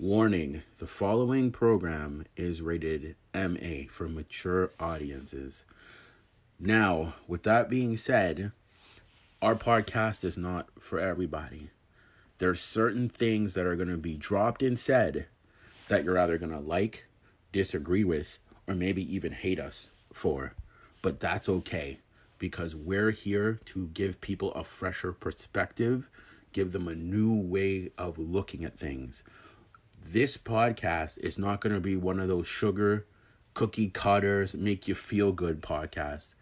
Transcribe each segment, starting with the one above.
Warning, the following program is rated MA for mature audiences. Now, with that being said, our podcast is not for everybody. There's certain things that are going to be dropped and said that you're either going to like, disagree with, or maybe even hate us for. But that's okay because we're here to give people a fresher perspective, give them a new way of looking at things. This podcast is not going to be one of those sugar cookie cutters, make you feel good podcasts.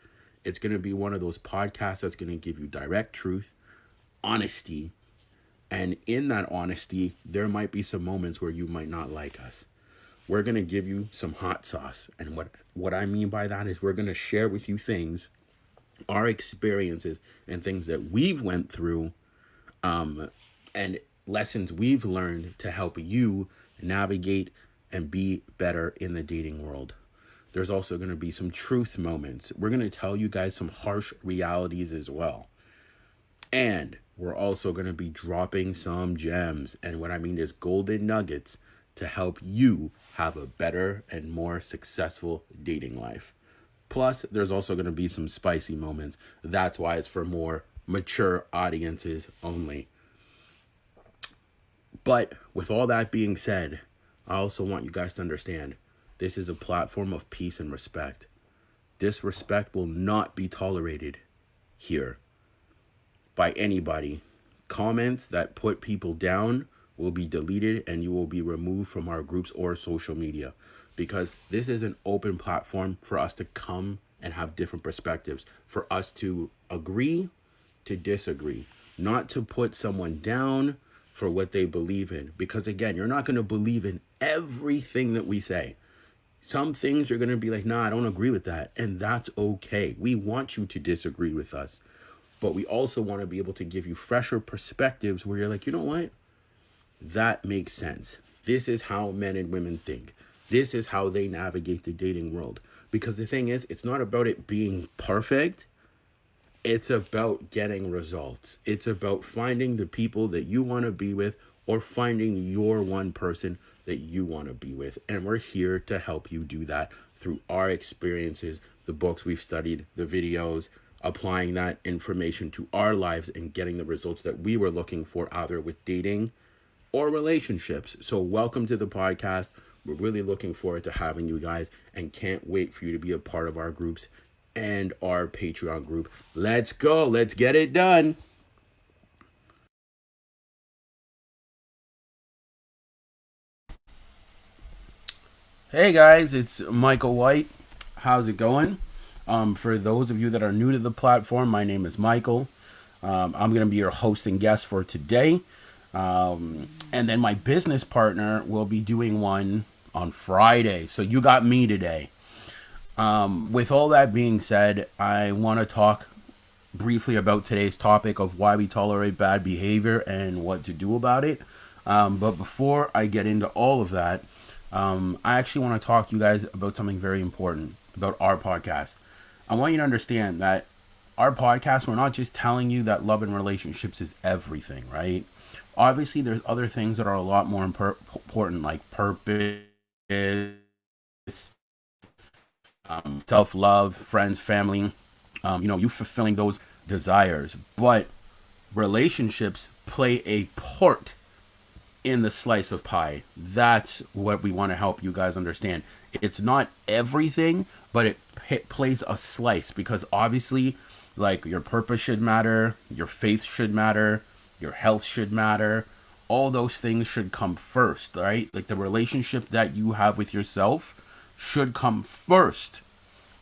It's going to be one of those podcasts that's going to give you direct truth, honesty, and in that honesty, there might be some moments where you might not like us. We're going to give you some hot sauce. And what I mean by that is we're going to share with you things, our experiences, and things that we've went through, and lessons we've learned to help you navigate and be better in the dating world. There's also going to be some truth moments. We're going to tell you guys some harsh realities as well. And we're also going to be dropping some gems. And what I mean is golden nuggets to help you have a better and more successful dating life. Plus, there's also going to be some spicy moments. That's why it's for more mature audiences only. But with all that being said, I also want you guys to understand this is a platform of peace and respect. Disrespect will not be tolerated here by anybody. Comments that put people down will be deleted and you will be removed from our groups or social media because this is an open platform for us to come and have different perspectives, for us to agree to disagree, not to put someone down for what they believe in. Because again, you're not going to believe in everything that we say. Some things you're going to be like, nah, I don't agree with that. And that's okay. We want you to disagree with us. But we also want to be able to give you fresher perspectives where you're like, you know what? That makes sense. This is how men and women think. This is how they navigate the dating world. Because the thing is, it's not about it being perfect. It's about getting results. It's about finding the people that you want to be with or finding your one person that you want to be with. And we're here to help you do that through our experiences, the books we've studied, the videos, applying that information to our lives and getting the results that we were looking for either with dating or relationships. So welcome to the podcast. We're really looking forward to having you guys and can't wait for you to be a part of our groups and our Patreon group. Let's go. Let's get it done. Hey guys, it's Michael White. How's it going? For those of you that are new to the platform, my name is Michael. I'm going to be your host and guest for today. And then my business partner will be doing one on Friday. So you got me today. With all that being said, I want to talk briefly about today's topic of why we tolerate bad behavior and what to do about it. But before I get into all of that, I actually want to talk to you guys about something very important about our podcast. I want you to understand that our podcast, we're not just telling you that love and relationships is everything, right? Obviously, there's other things that are a lot more important, like purpose, self-love, friends, family, you fulfilling those desires. But relationships play a part in the slice of pie. That's what we want to help you guys understand. It's not everything, but it plays a slice because obviously, like, your purpose should matter, your faith should matter, your health should matter. All those things should come first, right? Like the relationship that you have with yourself should come first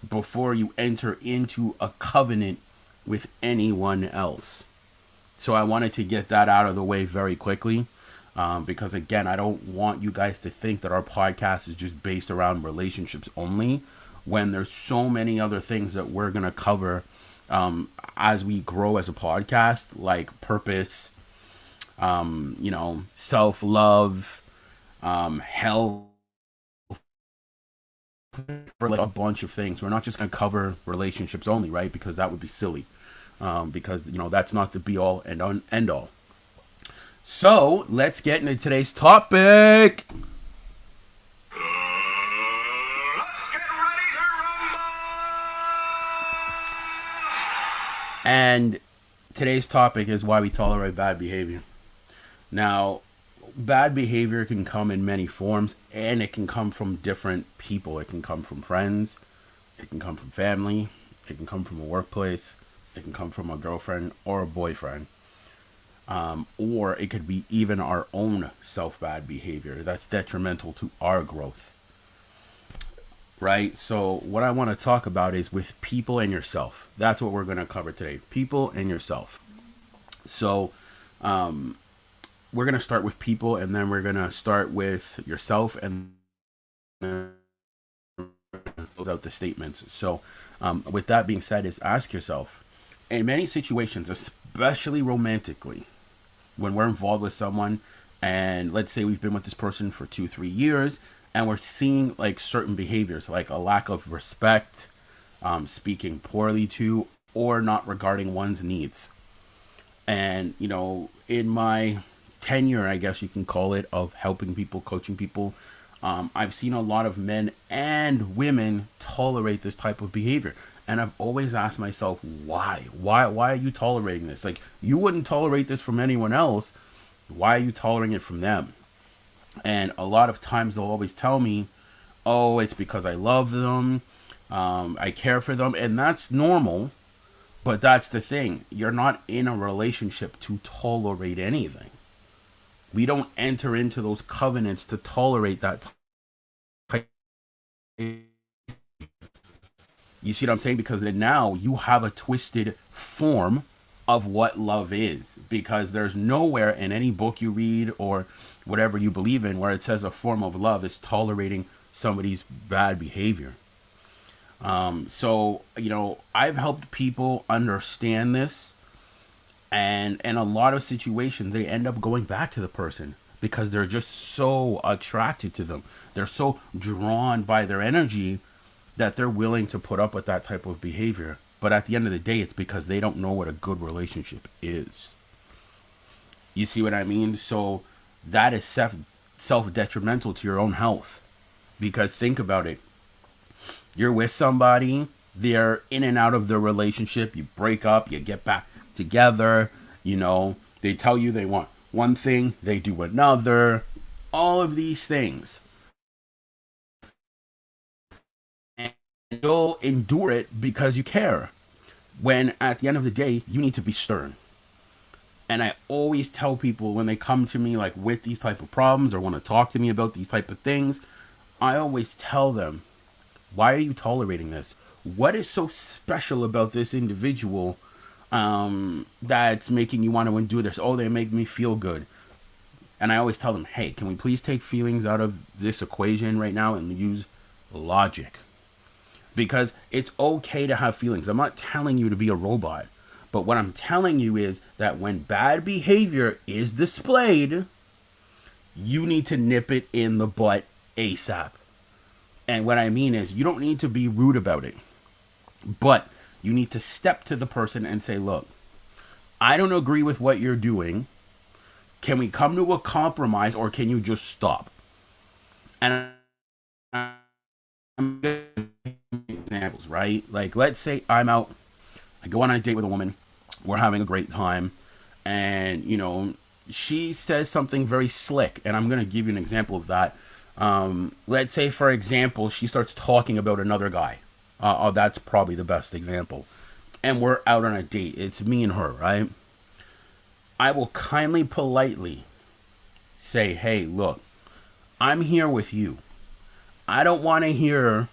before you enter into a covenant with anyone else. So I wanted to get that out of the way very quickly. Because again, I don't want you guys to think that our podcast is just based around relationships only, when there's so many other things that we're going to cover as we grow as a podcast, like purpose, self-love, health, for like a bunch of things. We're not just going to cover relationships only, right? Because that would be silly. Because that's not the be all and end all. So let's get into today's topic. And today's topic is why we tolerate bad behavior. Now, bad behavior can come in many forms, and it can come from different people. It can come from friends, it can come from family, it can come from a workplace, it can come from a girlfriend or a boyfriend. Or it could be even our own self-bad behavior that's detrimental to our growth. Right? So what I want to talk about is with people and yourself. That's what we're going to cover today. People and yourself. So we're going to start with people, and then we're going to start with yourself, and then close out the statements. So with that being said, is ask yourself, in many situations, especially romantically, when we're involved with someone, and let's say we've been with this person for 2-3 years, and we're seeing like certain behaviors, like a lack of respect, speaking poorly to, or not regarding one's needs. And in my tenure, I guess you can call it, of helping people, coaching people, I've seen a lot of men and women tolerate this type of behavior. And I've always asked myself, why? Why are you tolerating this? Like, you wouldn't tolerate this from anyone else. Why are you tolerating it from them? And a lot of times they'll always tell me, oh, it's because I love them. I care for them. And that's normal. But that's the thing. You're not in a relationship to tolerate anything. We don't enter into those covenants to tolerate that type. You see what I'm saying? Because then now you have a twisted form of what love is. Because there's nowhere in any book you read or whatever you believe in where it says a form of love is tolerating somebody's bad behavior. So I've helped people understand this. And in a lot of situations, they end up going back to the person because they're just so attracted to them. They're so drawn by their energy that they're willing to put up with that type of behavior. But at the end of the day, it's because they don't know what a good relationship is. You see what I mean? So that is self-detrimental to your own health. Because think about it. You're with somebody, they're in and out of the relationship, you break up, you get back together, they tell you they want one thing, they do another, all of these things. And you'll endure it because you care. When at the end of the day, you need to be stern. And I always tell people when they come to me like with these type of problems or want to talk to me about these type of things, I always tell them, why are you tolerating this? What is so special about this individual that's making you want to endure this? Oh, they make me feel good. And I always tell them, hey, can we please take feelings out of this equation right now and use logic? Because it's okay to have feelings. I'm not telling you to be a robot. But what I'm telling you is that when bad behavior is displayed, you need to nip it in the butt ASAP. And what I mean is, you don't need to be rude about it. But you need to step to the person and say, look, I don't agree with what you're doing. Can we come to a compromise, or can you just stop? And I'm giving examples, right? Like, let's say I'm out, I go on a date with a woman, we're having a great time, and, she says something very slick, and I'm going to give you an example of that. Let's say, for example, she starts talking about another guy. That's probably the best example. And we're out on a date. It's me and her, right? I will kindly, politely say, hey, look, I'm here with you. I don't want to hear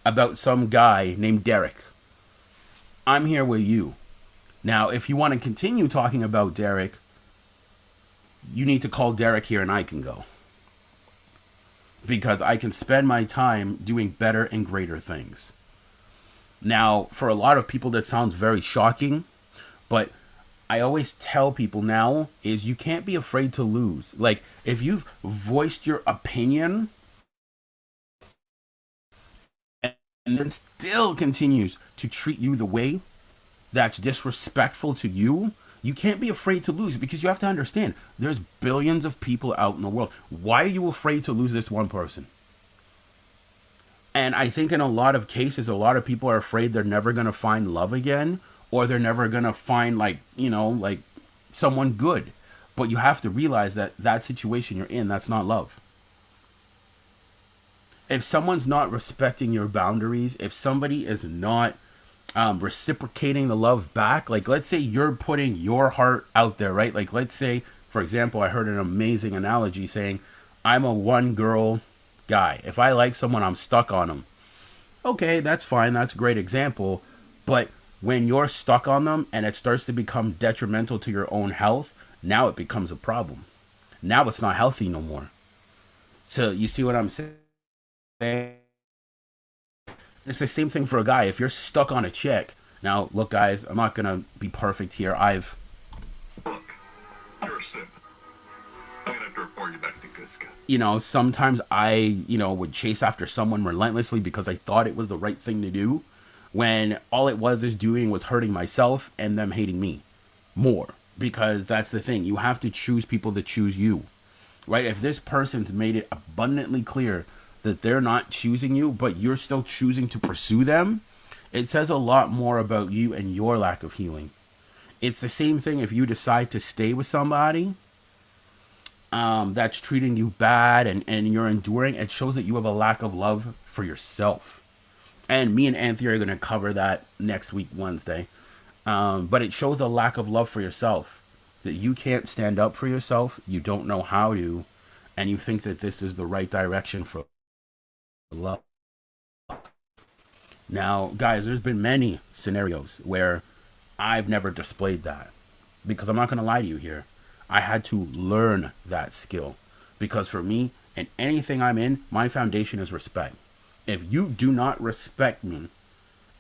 about some guy named Derek. I'm here with you. Now, if you want to continue talking about Derek, you need to call Derek here and I can go. Because I can spend my time doing better and greater things. Now, for a lot of people, that sounds very shocking. But I always tell people now is you can't be afraid to lose. Like, if you've voiced your opinion and then still continues to treat you the way that's disrespectful to you, You can't be afraid to lose, because you have to understand there's billions of people out in the world. Why are you afraid to lose this one person? And I think in a lot of cases, a lot of people are afraid they're never going to find love again, or they're never going to find, like, like someone good. But you have to realize that that situation you're in, that's not love. If someone's not respecting your boundaries, if somebody is not reciprocating the love back, like, let's say you're putting your heart out there, right? Like, let's say, for example, I heard an amazing analogy saying, I'm a one girl guy. If I like someone, I'm stuck on them. Okay, that's fine. That's a great example. But when you're stuck on them and it starts to become detrimental to your own health, now it becomes a problem. Now it's not healthy no more. So you see what I'm saying? It's the same thing for a guy. If you're stuck on a chick, now look, guys, I'm not gonna be perfect here. Look, you're a simp. I'm gonna have to report you back to Cusco. Sometimes I, would chase after someone relentlessly because I thought it was the right thing to do, when all it was is doing was hurting myself and them hating me more. Because that's the thing. You have to choose people that choose you, right? If this person's made it abundantly clear that they're not choosing you, but you're still choosing to pursue them, it says a lot more about you and your lack of healing. It's the same thing if you decide to stay with somebody that's treating you bad, and you're enduring. It shows that you have a lack of love for yourself. And me and Anthea are going to cover that next week, Wednesday. But it shows a lack of love for yourself, that you can't stand up for yourself, you don't know how to, and you think that this is the right direction for love. Now, guys, there's been many scenarios where I've never displayed that, because I'm not going to lie to you here. I had to learn that skill, because for me, in anything I'm in, my foundation is respect. If you do not respect me,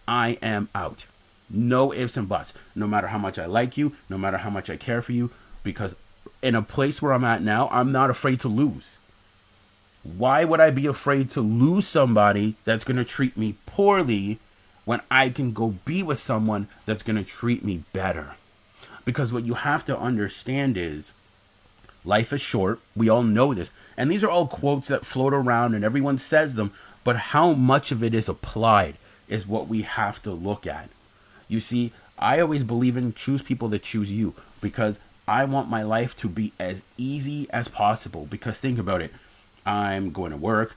I am out. No ifs and buts. No matter how much I like you, no matter how much I care for you, because in a place where I'm at now, I'm not afraid to lose. Why would I be afraid to lose somebody that's going to treat me poorly when I can go be with someone that's going to treat me better? Because what you have to understand is, life is short. We all know this. And these are all quotes that float around and everyone says them. But how much of it is applied is what we have to look at. You see, I always believe in choose people that choose you, because I want my life to be as easy as possible. Because think about it. I'm going to work.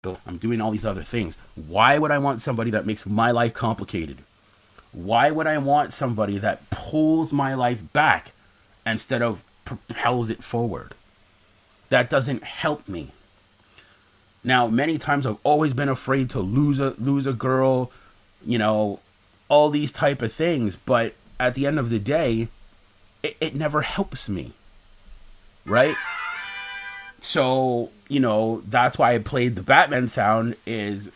I'm doing all these other things. Why would I want somebody that makes my life complicated? Why would I want somebody that pulls my life back instead of propels it forward? That doesn't help me. Now, many times I've always been afraid to lose a girl, all these type of things. But at the end of the day, it never helps me, right? So, that's why I played the Batman sound. Is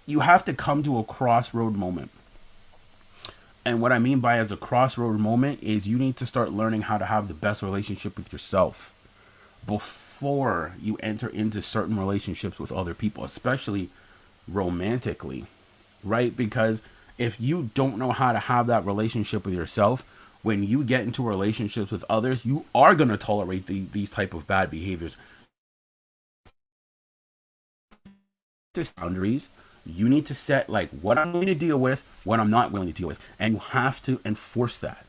you have to come to a crossroad moment. And what I mean by as a crossroad moment is you need to start learning how to have the best relationship with yourself before you enter into certain relationships with other people, especially romantically, right? Because if you don't know how to have that relationship with yourself, when you get into relationships with others, you are going to tolerate these type of bad behaviors. Boundaries. You need to set, like, what I'm willing to deal with, what I'm not willing to deal with. And you have to enforce that.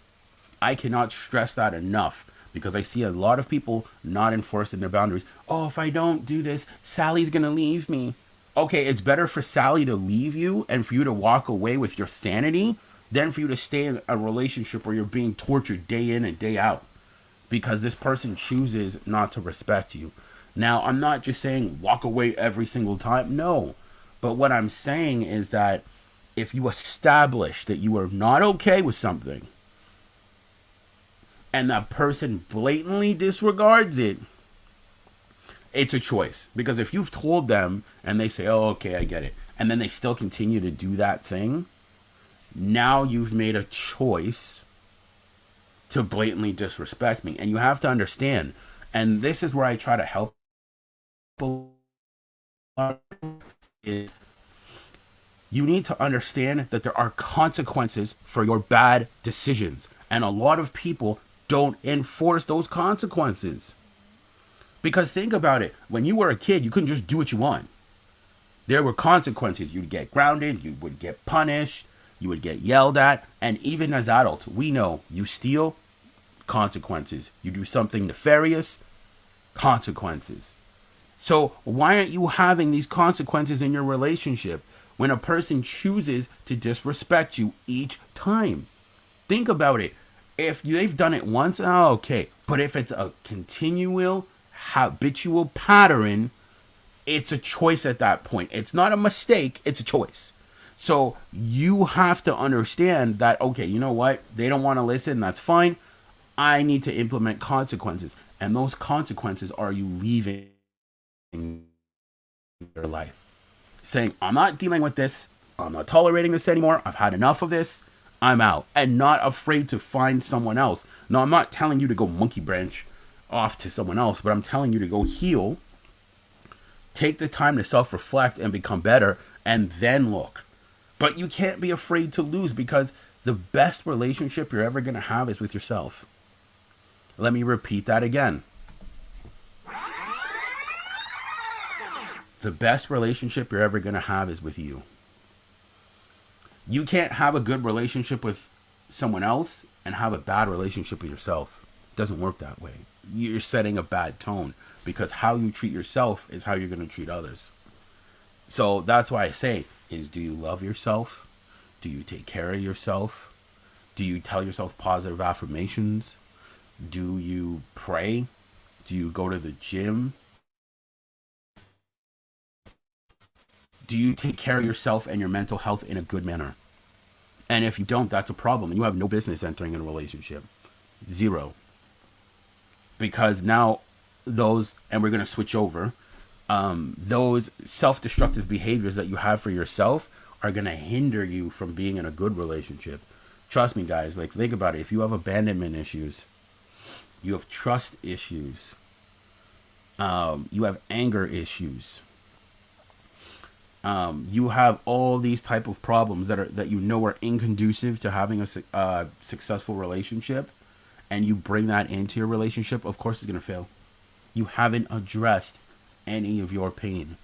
I cannot stress that enough, because I see a lot of people not enforcing their boundaries. Oh, if I don't do this, Sally's going to leave me. Okay, it's better for Sally to leave you and for you to walk away with your sanity than for you to stay in a relationship where you're being tortured day in and day out because this person chooses not to respect you. Now, I'm not just saying walk away every single time. No. But what I'm saying is that if you establish that you are not okay with something and that person blatantly disregards it, it's a choice. Because if you've told them and they say, oh, okay, I get it, and then they still continue to do that thing, now you've made a choice to blatantly disrespect me. And you have to understand, and this is where I try to help people, You need to understand that there are consequences for your bad decisions. And a lot of people don't enforce those consequences. Because think about it. When you were a kid, you couldn't just do what you want. There were consequences. You'd get grounded, you would get punished, you would get yelled at. And even as adults, we know you steal, consequences. You do something nefarious, consequences. So why aren't you having these consequences in your relationship when a person chooses to disrespect you each time? Think about it. If they've done it once, oh, okay. But if it's a continual, habitual pattern, it's a choice at that point. It's not a mistake, it's a choice. So you have to understand that, okay, you know what? They don't want to listen, that's fine. I need to implement consequences. And those consequences are you leaving your life. Saying, I'm not dealing with this. I'm not tolerating this anymore. I've had enough of this. I'm out. And not afraid to find someone else. No, I'm not telling you to go monkey branch off to someone else, but I'm telling you to go heal. Take the time to self-reflect and become better, and then look. But you can't be afraid to lose, because the best relationship you're ever going to have is with yourself. Let me repeat that again. The best relationship you're ever going to have is with you. You can't have a good relationship with someone else and have a bad relationship with yourself. It doesn't work that way. You're setting a bad tone, because how you treat yourself is how you're going to treat others. So that's why I say is, do you love yourself? Do you take care of yourself? Do you tell yourself positive affirmations? Do you pray? Do you go to the gym? Do you take care of yourself and your mental health in a good manner? And if you don't, that's a problem. You have no business entering in a relationship. Zero. Because now those, and we're going to switch over, those self-destructive behaviors that you have for yourself are going to hinder you from being in a good relationship. Trust me, guys. Like, think about it. If you have abandonment issues, you have trust issues, you have anger issues, you have all these type of problems that you know are inconducive to having a successful relationship, and you bring that into your relationship, of course it's going to fail. You haven't addressed any of your pain.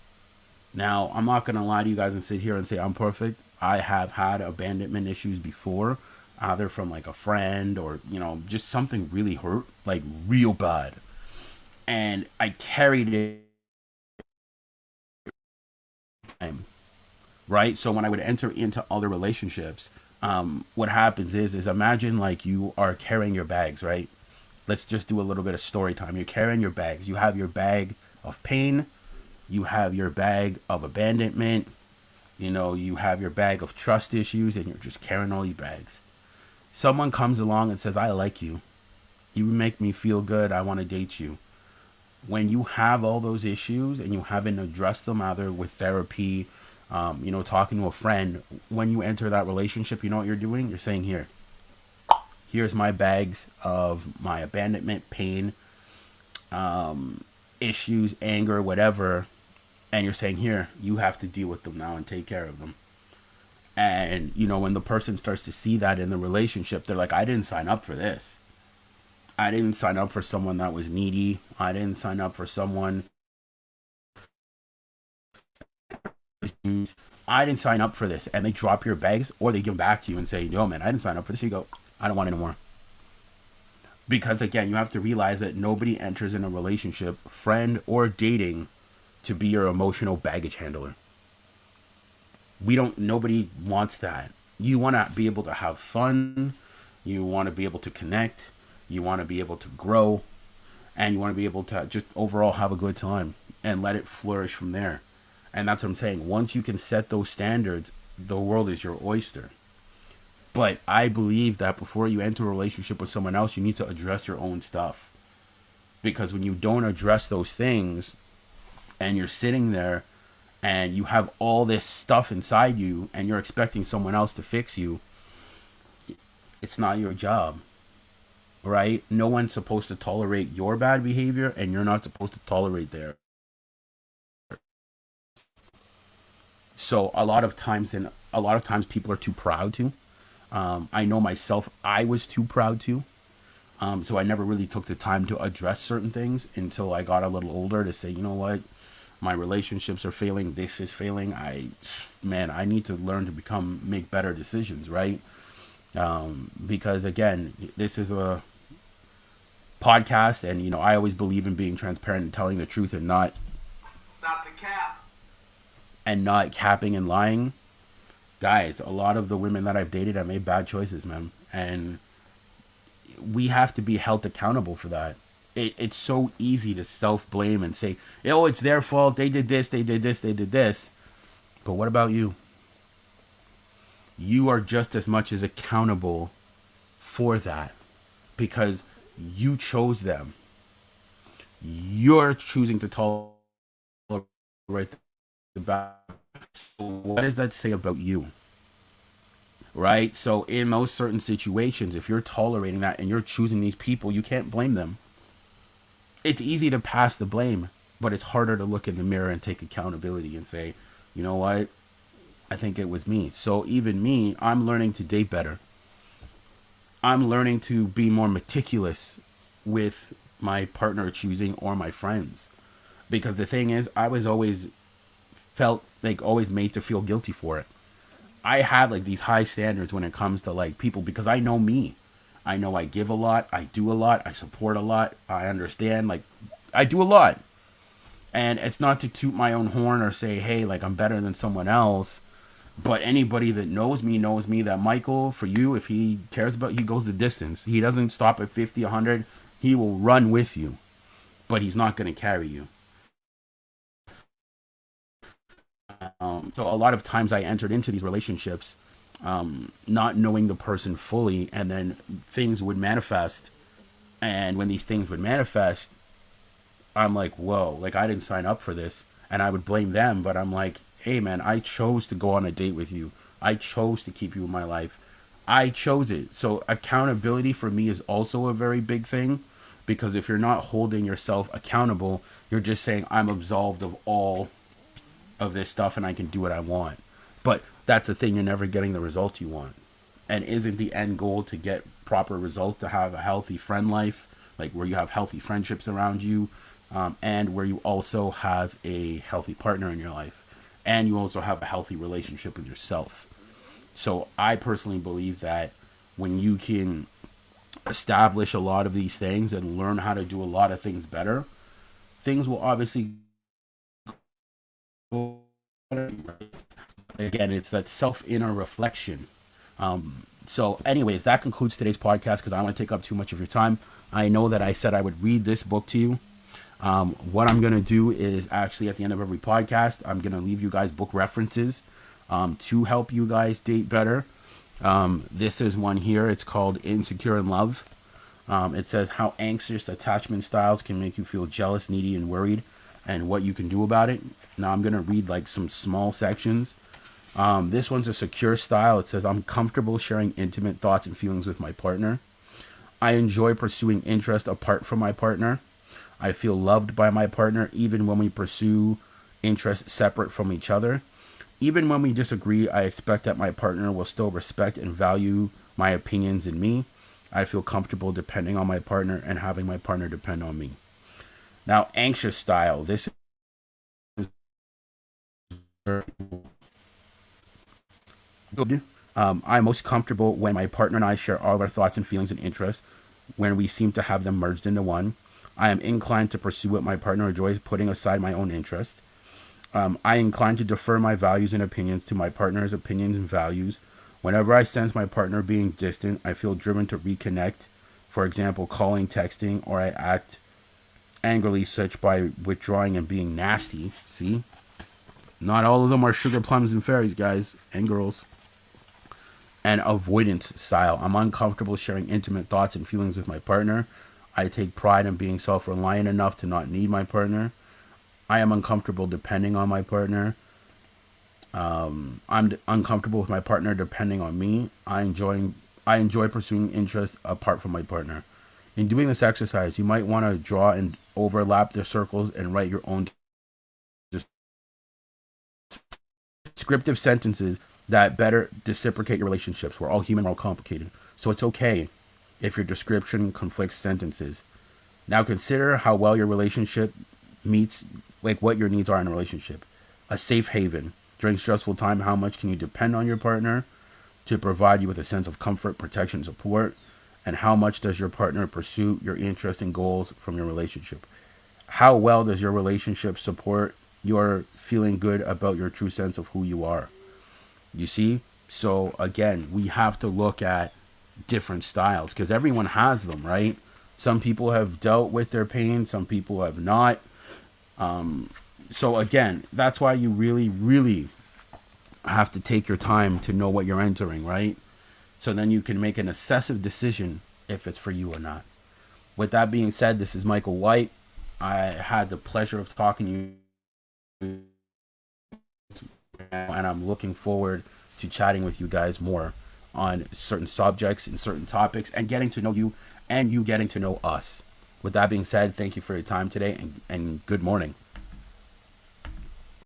Now, I'm not going to lie to you guys and sit here and say I'm perfect. I have had abandonment issues before, either from like a friend or, you know, just something really hurt, like real bad. And I carried it. Right? So when I would enter into other relationships, what happens is imagine like you are carrying your bags, right? Let's just do a little bit of story time. You're carrying your bags. You have your bag of pain. You have your bag of abandonment. You know, you have your bag of trust issues, and you're just carrying all these bags. Someone comes along and says, I like you. You make me feel good. I want to date you. When you have all those issues and you haven't addressed them, either with therapy, you know, talking to a friend, when you enter that relationship, you know what you're doing? You're saying, here's my bags of my abandonment, pain, issues, anger, whatever. And you're saying, here, you have to deal with them now and take care of them. And, you know, when the person starts to see that in the relationship, they're like, I didn't sign up for this. I didn't sign up for someone that was needy. I didn't sign up for someone. I didn't sign up for this. And they drop your bags, or they give them back to you and say, yo, man, I didn't sign up for this. You go, I don't want it anymore. Because, again, you have to realize that nobody enters in a relationship, friend or dating, to be your emotional baggage handler. Nobody wants that. You want to be able to have fun. You want to be able to connect. You want to be able to grow. And you want to be able to just overall have a good time and let it flourish from there. And that's what I'm saying. Once you can set those standards, the world is your oyster. But I believe that before you enter a relationship with someone else, you need to address your own stuff. Because when you don't address those things, and you're sitting there and you have all this stuff inside you and you're expecting someone else to fix you, it's not your job, right? No one's supposed to tolerate your bad behavior, and you're not supposed to tolerate theirs. So a lot of times people are too proud to. I know myself, I was too proud to. So I never really took the time to address certain things until I got a little older to say, you know what, my relationships are failing. This is failing. I need to learn to make better decisions, right? Because again, this is a podcast, and I always believe in being transparent and telling the truth, and not Stop the cap. capping and lying. Guys, a lot of the women that I've dated, I made bad choices, man, and we have to be held accountable for that. It's so easy to self-blame and say, oh, it's their fault, they did this, they did this, they did this. But what about you? You are just as much as accountable for that, because you chose them. You're choosing to tolerate the bad. What does that say about you? Right? So in most certain situations, if you're tolerating that and you're choosing these people, you can't blame them. It's easy to pass the blame, but it's harder to look in the mirror and take accountability and say, you know what? I think it was me. So even me, I'm learning to date better. I'm learning to be more meticulous with my partner choosing or my friends. Because the thing is, I was always felt like always made to feel guilty for it. I have like these high standards when it comes to like people, because I know me. I know I give a lot, I do a lot, I support a lot, I understand, like I do a lot. And it's not to toot my own horn or say, hey, like I'm better than someone else. But anybody that knows me that Michael, for you, if he cares about you, he goes the distance. He doesn't stop at 50, 100. He will run with you, but he's not going to carry you. So a lot of times I entered into these relationships not knowing the person fully, and then things would manifest. And when these things would manifest, I'm like, whoa, like I didn't sign up for this. And I would blame them, but I'm like, hey man, I chose to go on a date with you. I chose to keep you in my life. I chose it. So accountability for me is also a very big thing, because if you're not holding yourself accountable, you're just saying I'm absolved of all of this stuff and I can do what I want. But that's the thing, you're never getting the results you want. And isn't the end goal to get proper results, to have a healthy friend life, like where you have healthy friendships around you, and where you also have a healthy partner in your life, and you also have a healthy relationship with yourself. So I personally believe that when you can establish a lot of these things and learn how to do a lot of things better, things will obviously go better. Again, it's that self inner reflection. So, anyways, that concludes today's podcast, because I don't want to take up too much of your time. I know that I said I would read this book to you. What I'm going to do is actually at the end of every podcast, I'm going to leave you guys book references to help you guys date better. This is one here. It's called Insecure in Love. It says how anxious attachment styles can make you feel jealous, needy, and worried, and what you can do about it. Now I'm going to read like some small sections. This one's a secure style. It says, I'm comfortable sharing intimate thoughts and feelings with my partner. I enjoy pursuing interest apart from my partner. I feel loved by my partner even when we pursue interests separate from each other. Even when we disagree, I expect that my partner will still respect and value my opinions and me. I feel comfortable depending on my partner and having my partner depend on me. Now, anxious style. This is good. I'm most comfortable when my partner and I share all of our thoughts and feelings and interests, when we seem to have them merged into one. I am inclined to pursue what my partner enjoys, putting aside my own interests. I incline to defer my values and opinions to my partner's opinions and values. Whenever I sense my partner being distant, I feel driven to reconnect. For example, calling, texting, or I act angrily, such by withdrawing and being nasty. See? Not all of them are sugar plums and fairies, guys and girls. And avoidance style. I'm uncomfortable sharing intimate thoughts and feelings with my partner. I take pride in being self-reliant enough to not need my partner. I am uncomfortable depending on my partner. I'm uncomfortable with my partner depending on me. I enjoy pursuing interests apart from my partner. In doing this exercise, you might want to draw and overlap the circles and write your own Descriptive sentences that better reciprocate your relationships. We're all human, we're all complicated. So it's okay if your description conflicts sentences. Now consider how well your relationship meets, like, what your needs are in a relationship. A safe haven. During stressful time, how much can you depend on your partner to provide you with a sense of comfort, protection, support? And how much does your partner pursue your interests and goals from your relationship? How well does your relationship support your feeling good about your true sense of who you are? You see? So again, we have to look at different styles because everyone has them, right? Some people have dealt with their pain, some people have not. So again, that's why you really, really have to take your time to know what you're entering, right? So then you can make an assessive decision if it's for you or not. With that being said, this is Michael White. I had the pleasure of talking to you, and I'm looking forward to chatting with you guys more on certain subjects and certain topics and getting to know you and you getting to know us. With that being said, thank you for your time today and good morning.